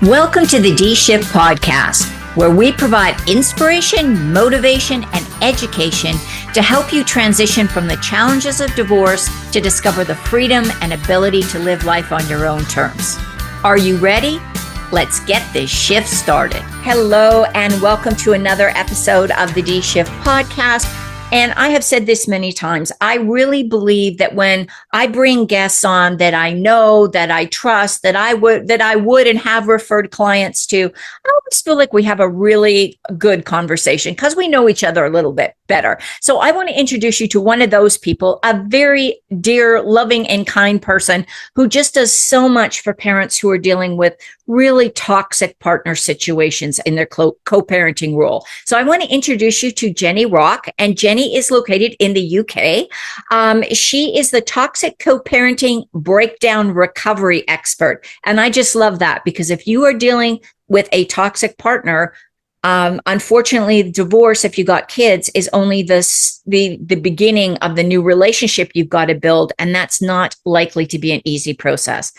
Welcome to the D-Shift podcast, where we provide inspiration, motivation, and education to help you transition from the challenges of divorce to discover the freedom and ability to live life on your own terms. Are you ready? Let's get this shift started. Hello, and welcome to another episode of the D-Shift podcast. And I have said this many times, I really believe that when I bring guests on that I know, that I trust, that I would and have referred clients to, I always feel like we have a really good conversation because we know each other a little bit better. So I want to introduce you to one of those people, a very dear, loving, and kind person who just does so much for parents who are dealing with really toxic partner situations in their co-parenting role. So I want to introduce you to Jenni Rock, and Jenni is located in the UK. She is the toxic co-parenting breakdown recovery expert. And I just love that because if you are dealing with a toxic partner, unfortunately, divorce, if you got kids, is only the beginning of the new relationship you've got to build. And that's not likely to be an easy process.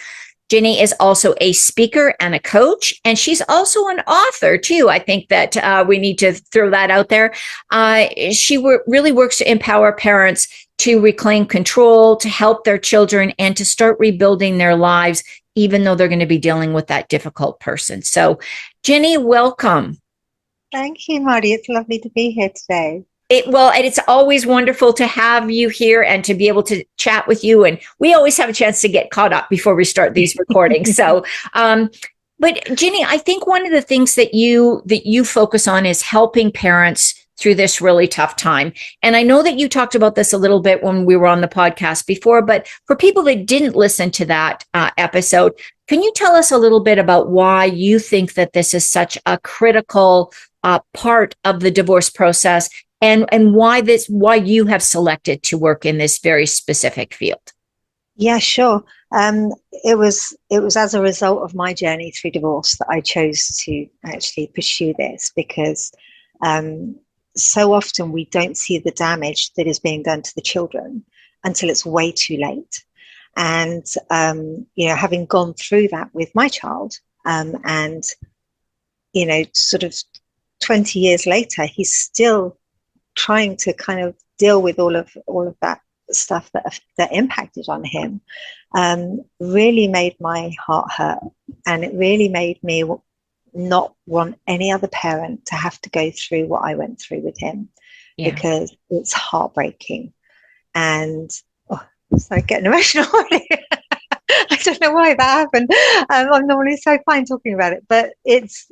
Jenni is also a speaker and a coach, and she's also an author too. I think that we need to throw that out there. She really works to empower parents to reclaim control, to help their children, and to start rebuilding their lives, even though they're going to be dealing with that difficult person. So, Jenni, welcome. Thank you, Mardi. It's lovely to be here today. And it's always wonderful to have you here and to be able to chat with you. And we always have a chance to get caught up before we start these recordings. So, but Jenni, I think one of the things that you focus on is helping parents through this really tough time. And I know that you talked about this a little bit when we were on the podcast before, but for people that didn't listen to that episode, can you tell us a little bit about why you think that this is such a critical part of the divorce process? And why you have selected to work in this very specific field? Yeah, sure. It was as a result of my journey through divorce that I chose to actually pursue this because so often we don't see the damage that is being done to the children until it's way too late. And having gone through that with my child, and sort of 20 years later, he's still trying to kind of deal with all of that stuff that impacted on him, really made my heart hurt, and it really made me not want any other parent to have to go through what I went through with him, because it's heartbreaking. And sorry, getting emotional. I don't know why that happened. I'm normally so fine talking about it, but it's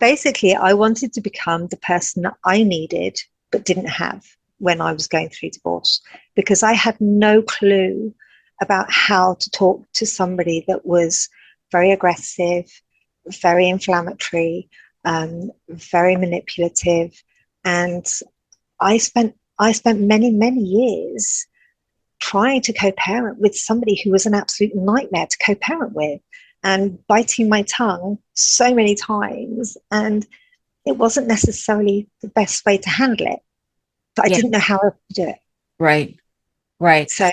basically I wanted to become the person that I needed but didn't have when I was going through divorce, because I had no clue about how to talk to somebody that was very aggressive, very inflammatory, very manipulative. And I spent many, many years trying to co-parent with somebody who was an absolute nightmare to co-parent with, and biting my tongue so many times. And it wasn't necessarily the best way to handle it, but I didn't know how else to do it. Right. So,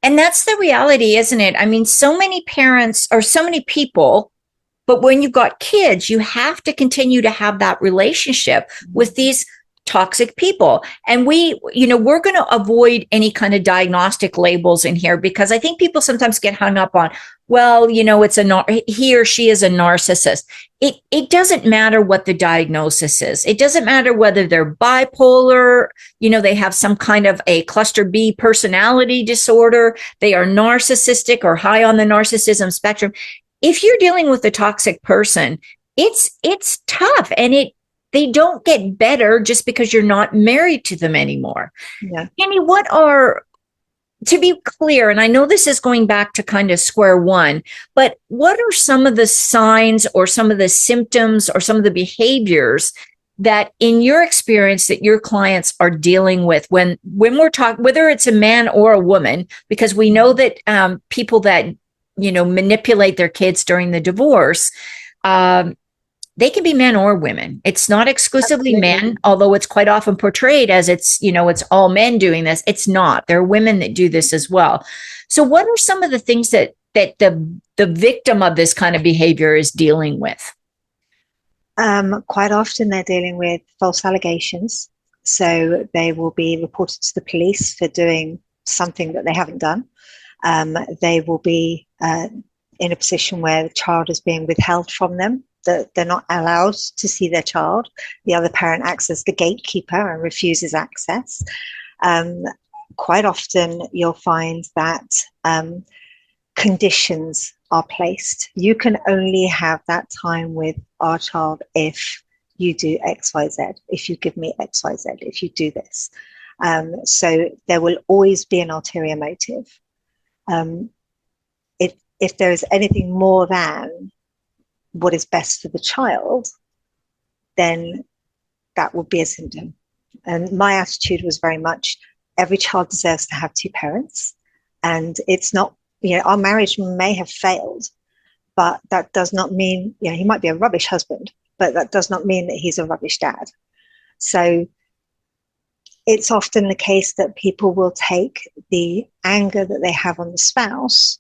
and that's the reality, isn't it? I mean, so many parents or so many people, but when you've got kids, you have to continue to have that relationship with these toxic people. And we're going to avoid any kind of diagnostic labels in here, because I think people sometimes get hung up on, well, he or she is a narcissist. It doesn't matter what the diagnosis is. It doesn't matter whether they're bipolar, they have some kind of a cluster B personality disorder, they are narcissistic or high on the narcissism spectrum. If you're dealing with a toxic person, it's tough, and they don't get better just because you're not married to them anymore. Yeah. Jenni, to be clear, and I know this is going back to kind of square one, but what are some of the signs or some of the symptoms or some of the behaviors that in your experience that your clients are dealing with when we're talking, whether it's a man or a woman, because we know that people that, manipulate their kids during the divorce, they can be men or women. It's not exclusively men, although it's quite often portrayed as it's all men doing this. It's not. There are women that do this as well. So what are some of the things that that the victim of this kind of behavior is dealing with? Quite often they're dealing with false allegations. So they will be reported to the police for doing something that they haven't done. They will be in a position where the child is being withheld from them, that they're not allowed to see their child. The other parent acts as the gatekeeper and refuses access. Quite often you'll find that conditions are placed. You can only have that time with our child if you do XYZ, if you give me XYZ, if you do this. So there will always be an ulterior motive. If there is anything more than what is best for the child, then that would be a symptom. And my attitude was very much, every child deserves to have two parents. And it's not, our marriage may have failed, but that does not mean, he might be a rubbish husband, but that does not mean that he's a rubbish dad. So it's often the case that people will take the anger that they have on the spouse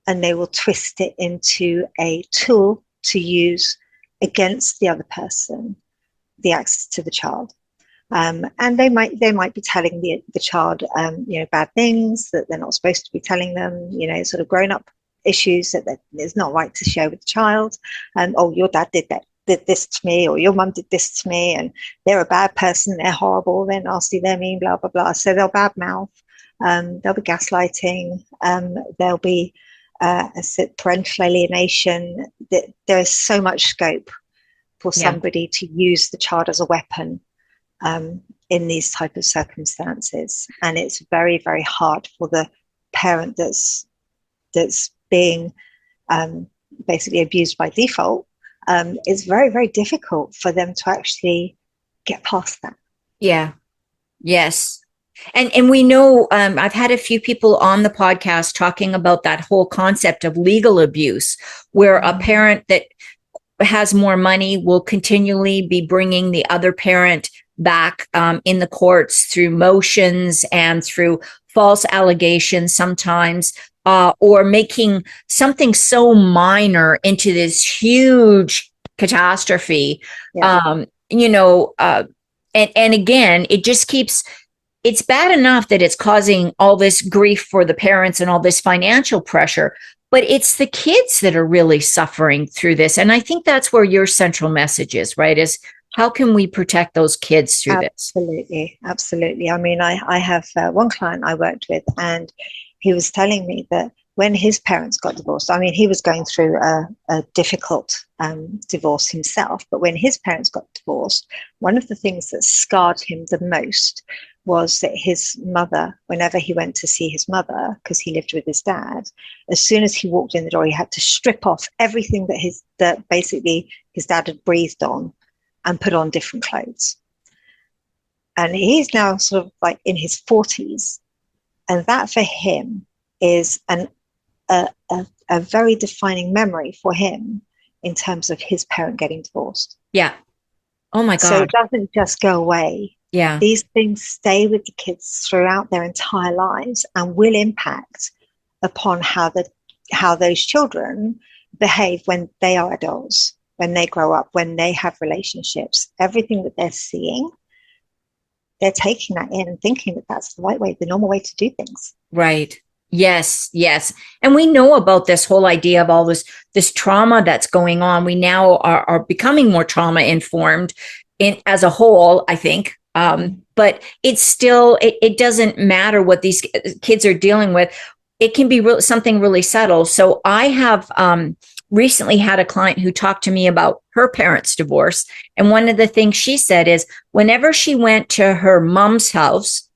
and they will twist it into a tool to use against the other person, the access to the child. And they might be telling the child, bad things that they're not supposed to be telling them, sort of grown-up issues that it's not right to share with the child. Oh, your dad did this to me, or your mum did this to me, and they're a bad person, they're horrible, they're nasty, they're mean, blah, blah, blah. So they'll badmouth, there'll be gaslighting, there'll be parental alienation. There is so much scope for somebody to use the child as a weapon in these type of circumstances, and it's very, very hard for the parent that's being basically abused by default. It's very, very difficult for them to actually get past that. Yeah. Yes. And we know, I've had a few people on the podcast talking about that whole concept of legal abuse, where a parent that has more money will continually be bringing the other parent back in the courts through motions and through false allegations sometimes, or making something so minor into this huge catastrophe. And again, it just keeps, it's bad enough that it's causing all this grief for the parents and all this financial pressure, but it's the kids that are really suffering through this. And I think that's where your central message is, right? Is how can we protect those kids through this? Absolutely. I mean, I have one client I worked with, and he was telling me that when his parents got divorced, I mean, he was going through a difficult divorce himself, but when his parents got divorced, one of the things that scarred him the most was that his mother, whenever he went to see his mother, because he lived with his dad, as soon as he walked in the door, he had to strip off everything that basically his dad had breathed on and put on different clothes. And he's now sort of like in his 40s. And that for him is a very defining memory for him in terms of his parent getting divorced. Yeah. Oh my God. So it doesn't just go away. Yeah. These things stay with the kids throughout their entire lives and will impact upon how those children behave when they are adults, when they grow up, when they have relationships. Everything that they're seeing, they're taking that in and thinking that that's the right way, the normal way to do things. Right. Yes. Yes. And we know about this whole idea of all this trauma that's going on. We now are becoming more trauma informed as a whole, I think. But it's still, it doesn't matter what these kids are dealing with. It can be something really subtle. So I have recently had a client who talked to me about her parents' divorce. And one of the things she said is whenever she went to her mom's house,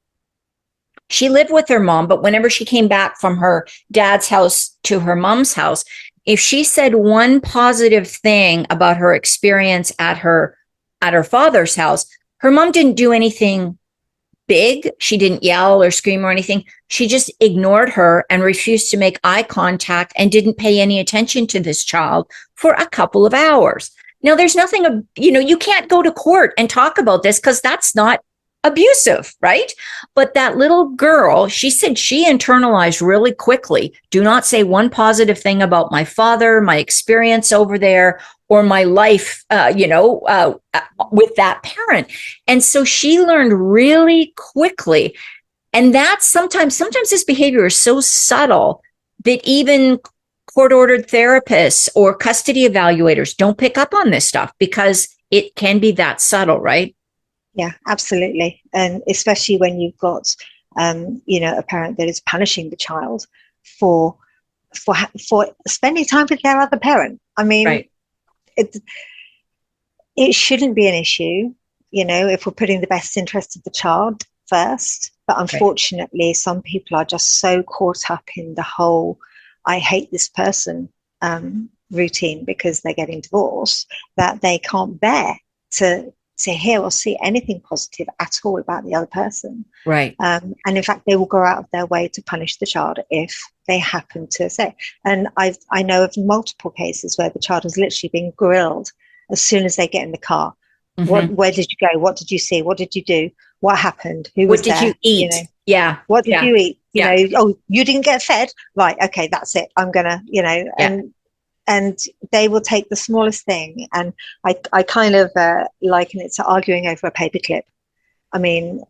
she lived with her mom, but whenever she came back from her dad's house to her mom's house, if she said one positive thing about her experience at her father's house, her mom didn't do anything big. She didn't yell or scream or anything. She just ignored her and refused to make eye contact and didn't pay any attention to this child for a couple of hours. Now, there's nothing, you can't go to court and talk about this because that's not abusive, right? But that little girl, she said she internalized really quickly, do not say one positive thing about my father, my experience over there, or my life, with that parent. And so she learned really quickly. And that's sometimes this behavior is so subtle that even court-ordered therapists or custody evaluators don't pick up on this stuff because it can be that subtle, right? Yeah, absolutely. And especially when you've got, a parent that is punishing the child for spending time with their other parent. I mean, right. It shouldn't be an issue, if we're putting the best interest of the child first. But unfortunately, right, some people are just so caught up in the whole "I hate this person" routine because they're getting divorced that they can't bear to hear or see anything positive at all about the other person. Right. And in fact, they will go out of their way to punish the child if they happen to say. And I know of multiple cases where the child has literally been grilled as soon as they get in the car. Mm-hmm. Where did you go? What did you see? What did you do? What happened? Who was there? What did you eat? Yeah. What did you eat? Oh, you didn't get fed? Right. Okay, that's it. I'm going to, and they will take the smallest thing. And I kind of liken it to arguing over a paperclip. I mean,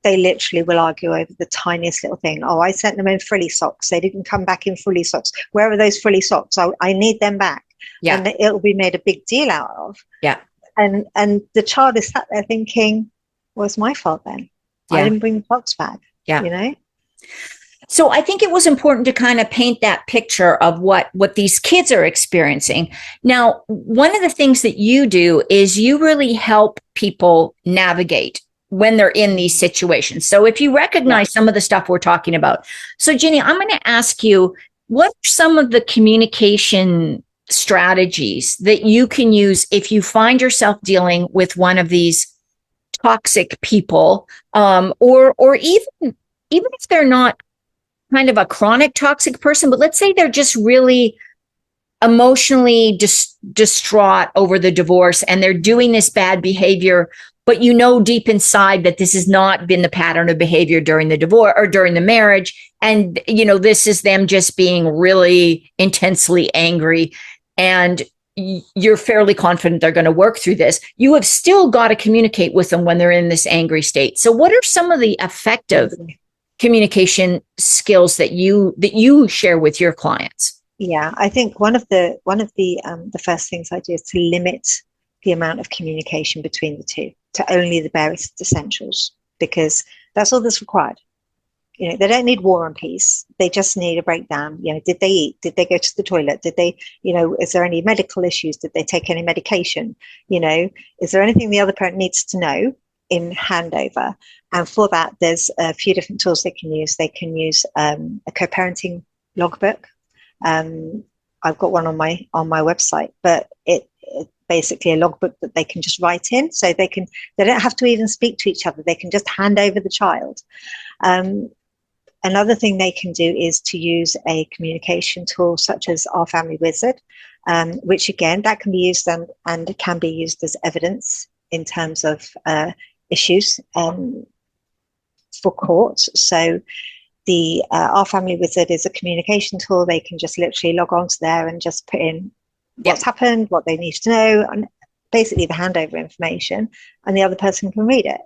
they literally will argue over the tiniest little thing. Oh, I sent them in frilly socks. They didn't come back in frilly socks. Where are those frilly socks? I need them back. Yeah. And it'll be made a big deal out of. Yeah. And the child is sat there thinking, well, it's my fault then. Yeah. I didn't bring the socks back. Yeah. So I think it was important to kind of paint that picture of what these kids are experiencing. Now, one of the things that you do is you really help people navigate when they're in these situations. So if you recognize some of the stuff we're talking about. So Jenni, I'm going to ask you, what are some of the communication strategies that you can use if you find yourself dealing with one of these toxic people, or even if they're not kind of a chronic toxic person, but let's say they're just really emotionally distraught over the divorce and they're doing this bad behavior, but deep inside that this has not been the pattern of behavior during the divorce or during the marriage. And, this is them just being really intensely angry. And you're fairly confident they're going to work through this. You have still got to communicate with them when they're in this angry state. So what are some of the effective communication skills that you share with your clients? Yeah, I think one of the first things I do is to limit the amount of communication between the two to only the barest essentials, because that's all that's required. They don't need war and peace. They just need a breakdown. Did they eat? Did they go to the toilet? Did they, is there any medical issues? Did they take any medication? Is there anything the other parent needs to know in handover? And for that, there's a few different tools they can use. They can use a co-parenting logbook. I've got one on my website, but it's basically a logbook that they can just write in, so they don't have to even speak to each other. They can just hand over the child. Another thing they can do is to use a communication tool such as Our Family Wizard, which again, that can be used and it can be used as evidence in terms of issues for court. So the Our Family Wizard is a communication tool. They can just literally log on to there and just put in what's happened, what they need to know, and basically the handover information, and the other person can read it.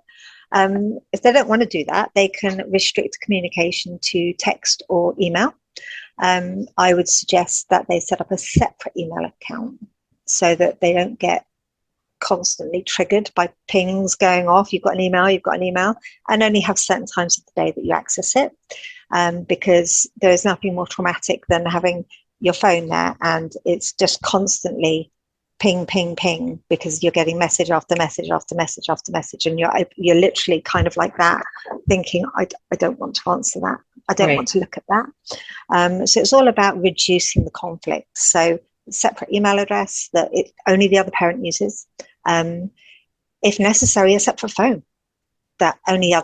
If they don't want to do that, they can restrict communication to text or email. I would suggest that they set up a separate email account so that they don't get constantly triggered by pings going off. You've got an email, and only have certain times of the day that you access it, because there is nothing more traumatic than having your phone there and it's just constantly ping, ping, ping, because you're getting message after message after message after message, and you're literally kind of like that, thinking, I don't want to answer that. I don't want to look at that. So it's all about reducing the conflict. So separate email address that only the other parent uses. If necessary, a separate phone that only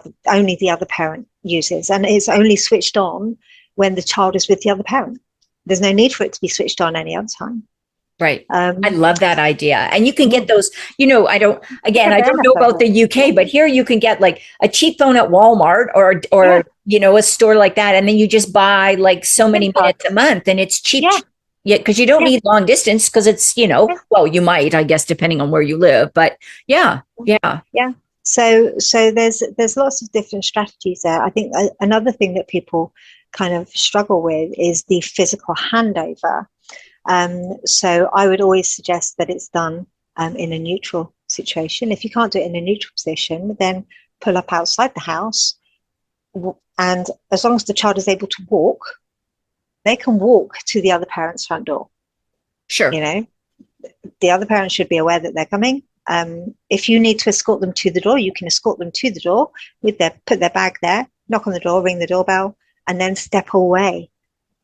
the other parent uses, and it's only switched on when the child is with the other parent. There's no need for it to be switched on any other time. Right. I Um, love that idea. And you can yeah, get those, I don't, again, get I the don't know about the NFL. UK, but here you can get like a cheap phone at Walmart Yeah, a store like that. And then you just buy like so SIM many minutes a cards. month and it's cheap. Yeah, Yeah. Cause you don't yeah, need long distance because it's, yeah, well, you might, I guess, depending on where you live, but yeah. Yeah. yeah. So there's lots of different strategies there. I think another thing that people kind of struggle with is the physical handover. So I would always suggest that it's done in a neutral situation. If you can't do it in a neutral position, then pull up outside the house. And as long as the child is able to walk, they can walk to the other parent's front door. You Sure. know, the other parent should be aware that they're coming. If you need to escort them to the door, you can escort them to the door put their bag there, knock on the door, ring the doorbell, and then step away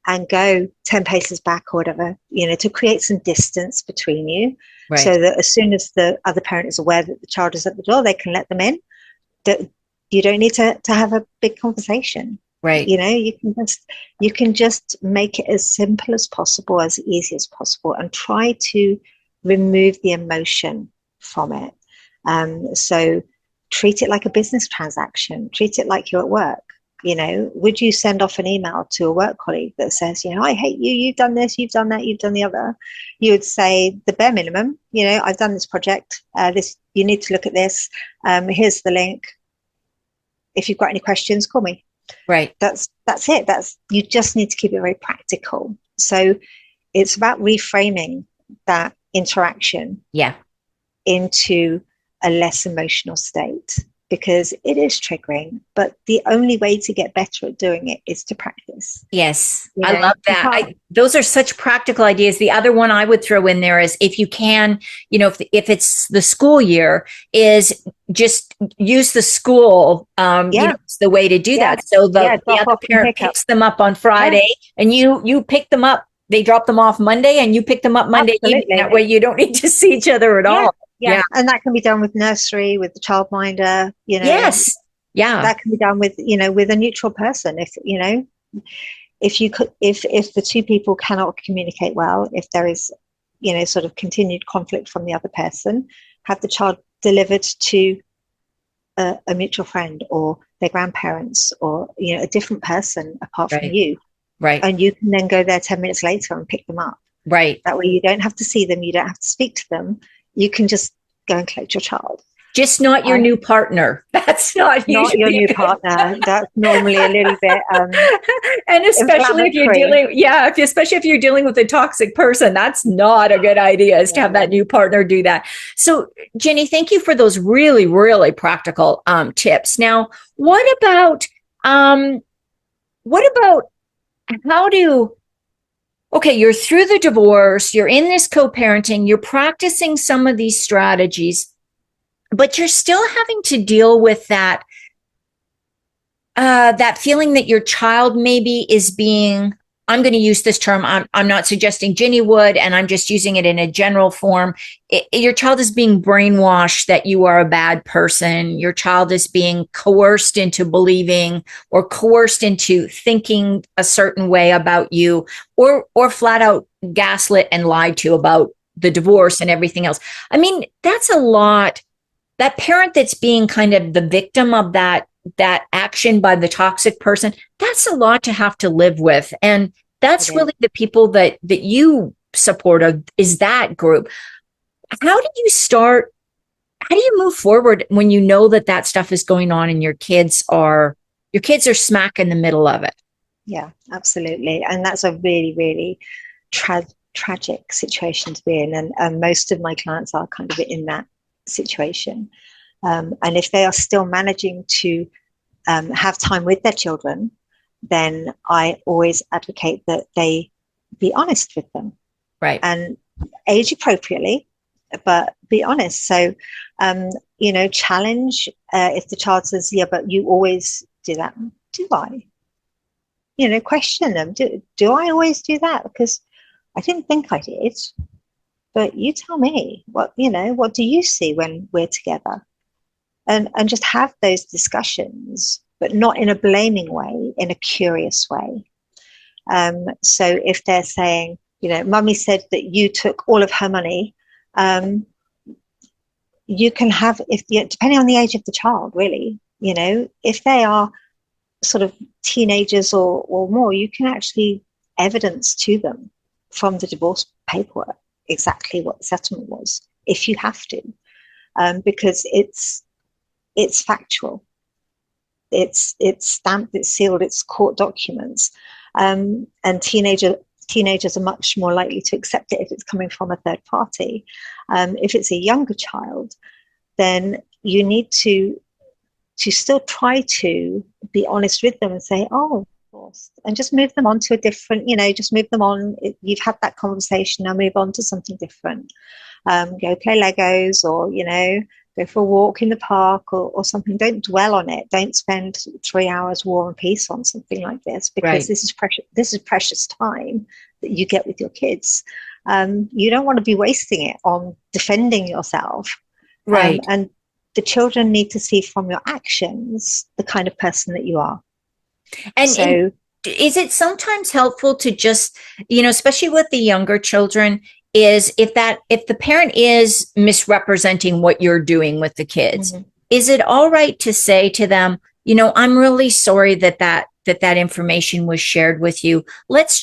and go 10 paces back or whatever, to create some distance between you, Right. so that as soon as the other parent is aware that the child is at the door, they can let them in. That you don't need to have a big conversation. Right. You can just make it as simple as possible, as easy as possible, and try to remove the emotion from it. So treat it like a business transaction, treat it like you're at work. Would you send off an email to a work colleague that says, I hate you, you've done this, you've done that, you've done the other? You would say the bare minimum, I've done this project, you need to look at this. Here's the link. If you've got any questions, call me. Right. That's it. You just need to keep it very practical. So it's about reframing that interaction Yeah. into a less emotional state, because it is triggering, but the only way to get better at doing it is to practice. Yes, I love You that. can't. Those are such practical ideas. The other one I would throw in there is if you can, if it's the school year, is just use the school. Yeah, It's the way to do yeah, that. So yeah. the Drop other off and parent pick up. picks them up on Yeah, Friday, and you pick them up. They drop them off Monday, and you pick them up Monday evening. absolutely. That way, you don't need to see each other at Yeah, all. yeah. Yeah. And that can be done with nursery, with the childminder. Yes. Yeah. That can be done with with a neutral person. If you could, if the two people cannot communicate well, if there is sort of continued conflict from the other person, have the child delivered to a mutual friend or their grandparents, or a different person apart from Right. you, Right. and you can then go there 10 minutes later and pick them up. Right. That way you don't have to see them, you don't have to speak to them, you can just go and collect your child. Just not your new partner. That's not Not your usually new good. partner. That's normally a little bit And especially if you're inflammatory. especially if you're dealing with a toxic person, that's not a good idea, is to have that new partner do that. So Jenni, thank you for those really, really practical tips. Now, um, what about how do okay, you're through the divorce, you're in this co-parenting, you're practicing some of these strategies, but you're still having to deal with that feeling that your child maybe is being, I'm going to use this term, I'm not suggesting Jenni would, and I'm just using it in a general form. Your child is being brainwashed that you are a bad person. Your child is being coerced into believing or coerced into thinking a certain way about you, or flat out gaslit and lied to about the divorce and everything else. I mean, that's a lot. That parent that's being kind of the victim of that action by the toxic person, that's a lot to have to live with. And that's really the people that you support of, is that group. How do you move forward when you know that stuff is going on and your kids are smack in the middle of it? Yeah, absolutely. And that's a really, really tragic situation to be in. And most of my clients are kind of in that situation. And if they are still managing to have time with their children, then I always advocate that they be honest with them. Right. And age appropriately, but be honest. So, challenge if the child says, yeah, but you always do that. Do I? Question them. Do I always do that? Because I didn't think I did. But you tell me, what do you see when we're together? And just have those discussions, but not in a blaming way, in a curious way. So if they're saying, mummy said that you took all of her money. You can have, depending on the age of the child, really, if they are sort of teenagers or more, you can actually evidence to them from the divorce paperwork exactly what the settlement was, if you have to, because it's factual, it's stamped, it's sealed, it's court documents, and teenagers are much more likely to accept it if it's coming from a third party. If it's a younger child, then you need to still try to be honest with them and say, oh, and just move them on to a different, just move them on. You've had that conversation, now move on to something different. Go play Legos, or, go for a walk in the park or something. Don't dwell on it. Don't spend 3 hours War and Peace on something like this, because this is precious time that you get with your kids. You don't want to be wasting it on defending yourself. Right. And the children need to see from your actions the kind of person that you are. And is it sometimes helpful to just, especially with the younger children, is if the parent is misrepresenting what you're doing with the kids, is it all right to say to them, I'm really sorry that information was shared with you. Let's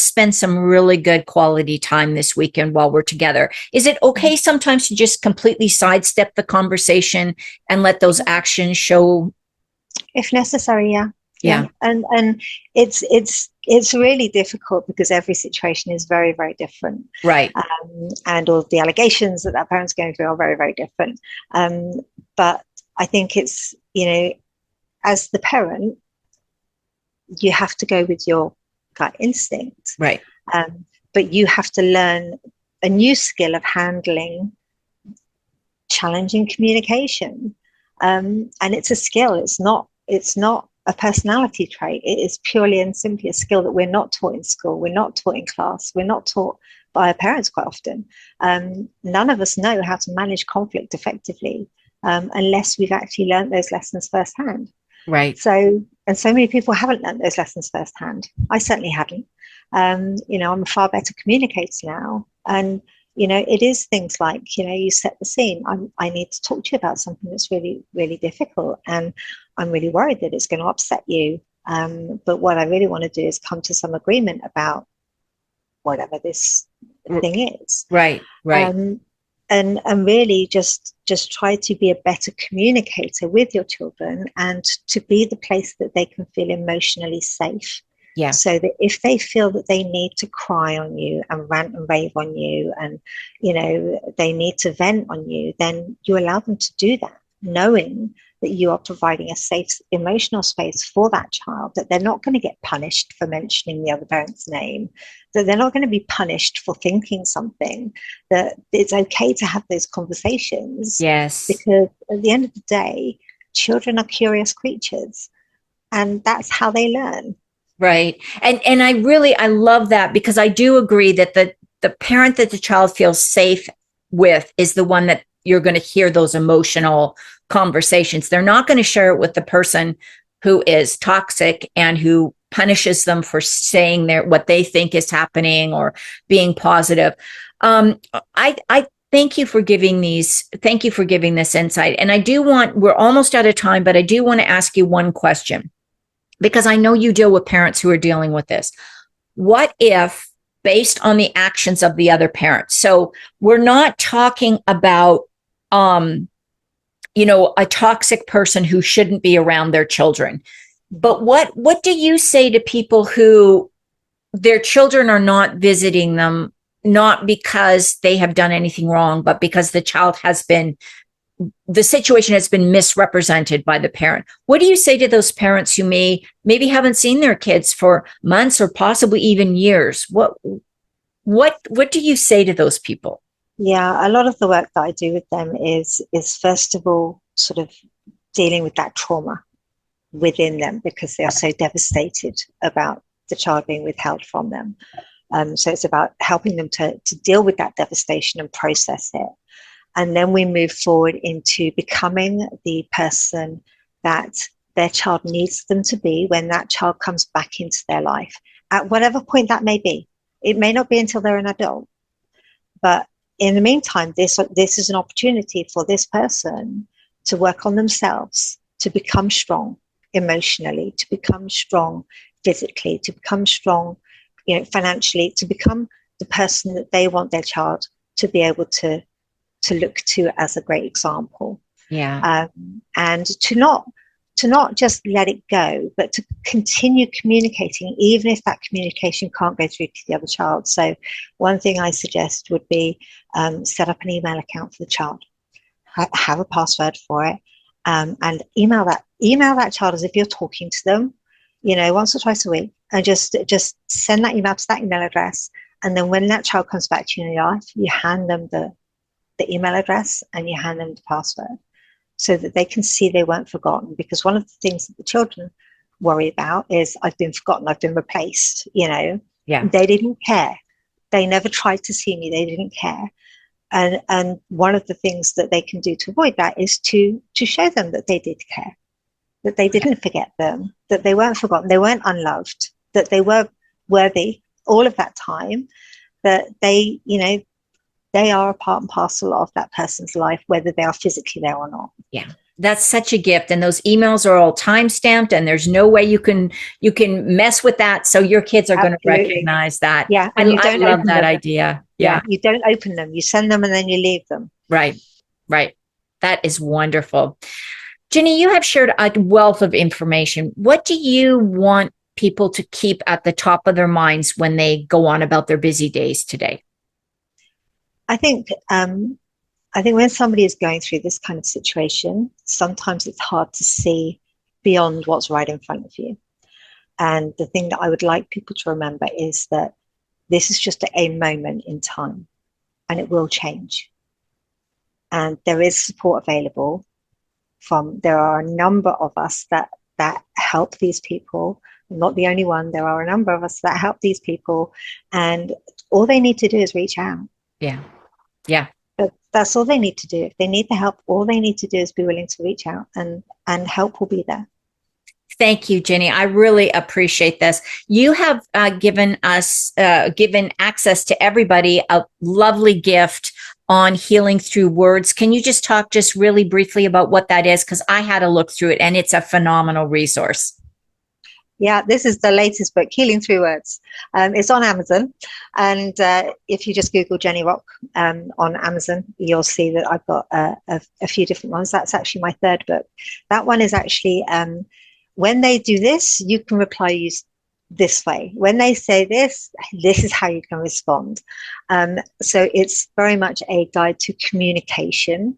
spend some really good quality time this weekend while we're together. Is it okay sometimes to just completely sidestep the conversation and let those actions show? If necessary, yeah. Yeah. And it's really difficult because every situation is very, very different. Right. And all the allegations that parent's going through are very, very different. But I think it's, as the parent, you have to go with your gut instinct. Right. But you have to learn a new skill of handling challenging communication. And it's a skill. It's not a personality trait. It is purely and simply a skill that we're not taught in school. We're not taught in class. We're not taught by our parents quite often. None of us know how to manage conflict effectively unless we've actually learned those lessons firsthand. Right. So many people haven't learned those lessons firsthand. I certainly hadn't. I'm a far better communicator now. And, it is things like, you set the scene. I need to talk to you about something that's really, really difficult. And I'm really worried that it's going to upset you. But what I really want to do is come to some agreement about whatever this thing is. Right. Right. And really just try to be a better communicator with your children and to be the place that they can feel emotionally safe. Yeah. So that if they feel that they need to cry on you and rant and rave on you and, they need to vent on you, then you allow them to do that, knowing that you are providing a safe emotional space for that child, that they're not going to get punished for mentioning the other parent's name, that they're not going to be punished for thinking something, that it's okay to have those conversations. Yes. Because at the end of the day, children are curious creatures, and that's how they learn. Right. And I love that, because I do agree that the parent that the child feels safe with is the one that you're going to hear those emotional conversations. They're not going to share it with the person who is toxic and who punishes them for saying what they think is happening or being positive. I thank you for giving this insight. And we're almost out of time, but I do want to ask you one question, because I know you deal with parents who are dealing with this. What if, based on the actions of the other parent, so we're not talking about, a toxic person who shouldn't be around their children, but what do you say to people who their children are not visiting them, not because they have done anything wrong, but because the situation has been misrepresented by the parent? What do you say to those parents who maybe haven't seen their kids for months or possibly even years? What do you say to those people? Yeah, a lot of the work that I do with them is first of all sort of dealing with that trauma within them, because they are so devastated about the child being withheld from them. So it's about helping them to deal with that devastation and process it. And then we move forward into becoming the person that their child needs them to be when that child comes back into their life, at whatever point that may be. It may not be until they're an adult, but in the meantime, this is an opportunity for this person to work on themselves, to become strong emotionally, to become strong physically, to become strong, financially, to become the person that they want their child to be able to look to as a great example. Yeah. And to not just let it go, but to continue communicating, even if that communication can't go through to the other child. So one thing I suggest would be set up an email account for the child, have a password for it, and email that child as if you're talking to them, once or twice a week, and just send that email to that email address. And then when that child comes back to you in your life, you hand them the email address and you hand them the password, so that they can see they weren't forgotten. Because one of the things that the children worry about is, I've been forgotten, I've been replaced, Yeah. They didn't care. They never tried to see me. They didn't care. And one of the things that they can do to avoid that is to show them that they did care, that they didn't forget them, that they weren't forgotten, they weren't unloved, that they were worthy all of that time, that they are a part and parcel of that person's life, whether they are physically there or not. Yeah. That's such a gift. And those emails are all time stamped, and there's no way you can mess with that. So your kids are going to recognize that. Yeah. And I love that idea. Yeah. You don't open them. You send them and then you leave them. Right. Right. That is wonderful. Jenni, you have shared a wealth of information. What do you want people to keep at the top of their minds when they go on about their busy days today? I think when somebody is going through this kind of situation, sometimes it's hard to see beyond what's right in front of you. And the thing that I would like people to remember is that this is just a moment in time, and it will change. And there is support available there are a number of us that help these people. I'm not the only one. There are a number of us that help these people, and all they need to do is reach out. Yeah. Yeah. But that's all they need to do. If they need the help, all they need to do is be willing to reach out, and help will be there. Thank you, Jenni. I really appreciate this. You have given access to everybody a lovely gift on healing through words. Can you just talk just really briefly about what that is? Because I had to look through it, and it's a phenomenal resource. Yeah, this is the latest book, Healing Through Words. It's on Amazon. And if you just Google Jenni Rock on Amazon, you'll see that I've got a few different ones. That's actually my third book. That one is actually, when they do this, you can reply this way. When they say this is how you can respond. So it's very much a guide to communication,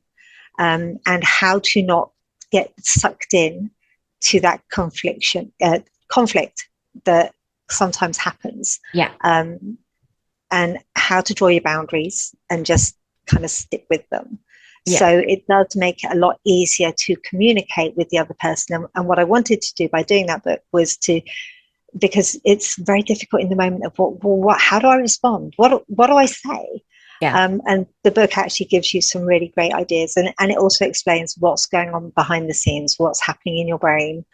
and how to not get sucked in to that conflict that sometimes happens. Yeah. And how to draw your boundaries and just kind of stick with them. Yeah. So it does make it a lot easier to communicate with the other person. And what I wanted to do by doing that book was because it's very difficult in the moment of how do I respond? What do I say? Yeah. And the book actually gives you some really great ideas, and it also explains what's going on behind the scenes, what's happening in your brain,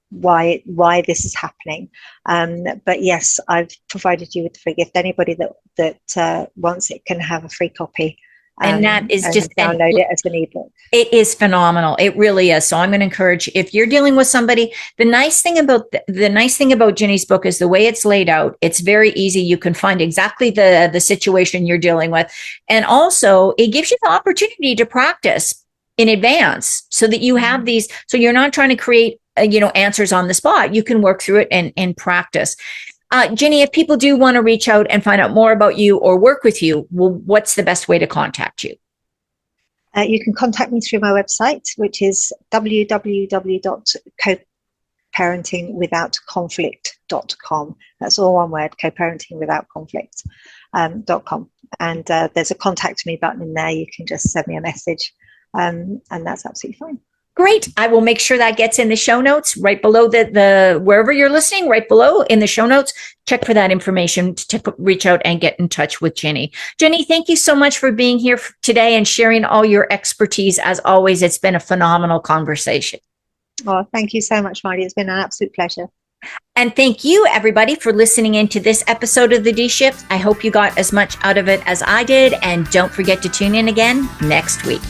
why this is happening. But yes, I've provided you with the free gift. Anybody that wants it can have a free copy. And that is just download it as an ebook. It is phenomenal. It really is. So I'm going to encourage, if you're dealing with somebody, the nice thing about Jenni's book is the way it's laid out. It's very easy. You can find exactly the situation you're dealing with. And also it gives you the opportunity to practice in advance so that you have these, so you're not trying to create, answers on the spot. You can work through it and practice. Jenni, if people do want to reach out and find out more about you or work with you, what's the best way to contact you? You can contact me through my website, which is www.coparentingwithoutconflict.com. That's all one word, coparentingwithoutconflict.com. And there's a contact me button in there. You can just send me a message, and that's absolutely fine. Great. I will make sure that gets in the show notes right below the wherever you're listening, right below in the show notes. Check for that information to reach out and get in touch with Jenni. Jenni, thank you so much for being here today and sharing all your expertise. As always, it's been a phenomenal conversation. Oh, thank you so much, Mardi. It's been an absolute pleasure. And thank you, everybody, for listening into this episode of The D-Shift. I hope you got as much out of it as I did. And don't forget to tune in again next week.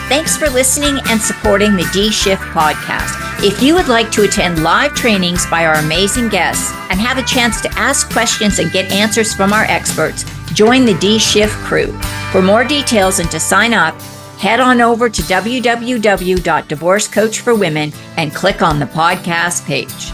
Thanks for listening and supporting the D-Shift podcast. If you would like to attend live trainings by our amazing guests and have a chance to ask questions and get answers from our experts, join the D-Shift crew. For more details and to sign up, head on over to www.divorcecoachforwomen and click on the podcast page.